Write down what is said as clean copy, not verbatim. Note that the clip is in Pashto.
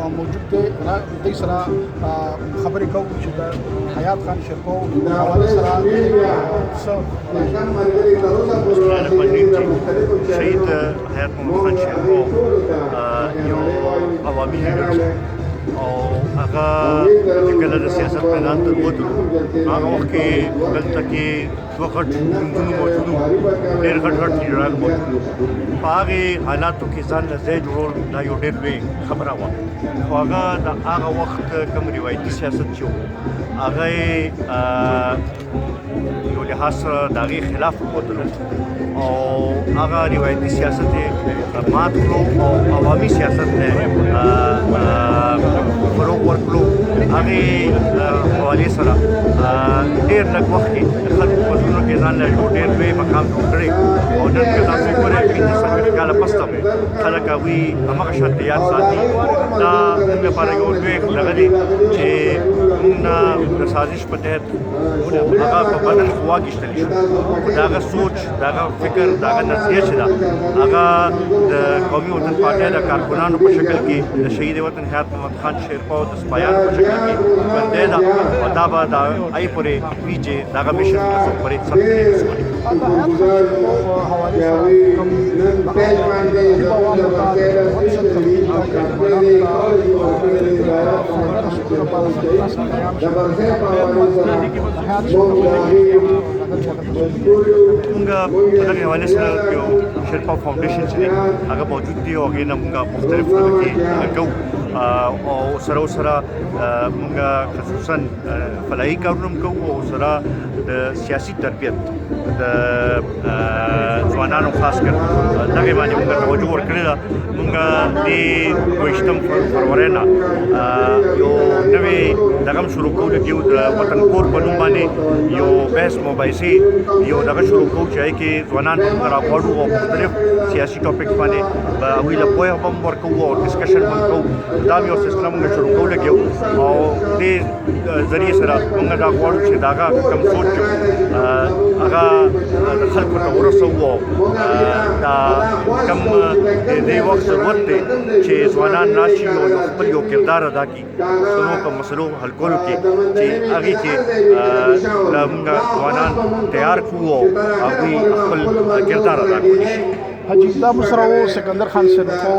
موجود دی دوی سره خبرې کوو چې د حیات خان شیرپو حوالې سره شهید حیات محمد خان شیرپو یو عوامي لیډر او هغه چې کله د سیاست میدان ته ووتلو هغه وخت کې دلته کې دوه غټ ګوندونه موجود وو ډېر غټ غټ لیډران موجود وو په هغې حالاتو کې ځان له ځای جوړول دا یو ډېر لوی خبره وه خو هغه د هغه وخت کوم روایتي سیاست چې وو هغه یې یو لحاظ سره د هغې خلاف ووتلو او هغه روایتي سیاست یې مات کړو او عوامي سیاست ته فروغ ورکړو هغې حوالې سره ډېر لږ وخت کې د خلکو په زړونو کې ځان له یو ډېر لوی مقام جوړ کړی او نن که تاسو وګورئ پنځه څلوېښت کاله پس ته خلک هغوی هماغه شانته یاد ساتي دا زموږ لپاره یو لوی دغه دی چې موږ نه د سازش په تحت هغه په بدن کې واخیستلی شو خو د هغه سوچ د هغه فکر د هغه نظریه چې ده هغه د قومي وطن پارټۍ د کارکنانو په شکل کې د شهید وطن حیات محمد خان شیرپو د سپایانو په شکل کې ژوندی ده او دا به د هغې پورې وي چې د هغه مشن به څوک پرې سختې نه رسولي موږ په دغې حوالې سره یو شیرپا فاونډیشن چې دی هغه موجود دی او هغې نه موږ مختلف هغه کې کوو او سره موږ خصوصا فلاحي کارونه هم کوو او سره د سیاسي تربیت د ځوانانو خاص کر دغې باندې موږ توجه ورکړې ده موږ د 22 فروری نه یو نوې دغه هم شروع کوو لګیو د وطن کور په نوم باندې یو بحث مباحثې یو دغه شروع کوو چې هغې کې ځوانان به موږ راغواړو او مختلف سیاسي ټاپکس باندې به هغوی له پوهه به هم ورکوو او ډسکشن به هم کوو دا هم یو سلسله موږ شروع کوو لګیو او دې ذریعې سره موږ دا غواړو چې د هغه کوم سوچ هغه د خلکو ته ورسوو او دا کوم د دې وخت ضرورت دی چې ځوانان راشي او خپل یو کردار ادا کړي پښتنو په مسلو حل کولو کې چې هغې کې موږ ځوانان تیار کړو او هغوی خپل کردار ادا کولی شي حاجي دا مو سره و سکندر خان شیرپو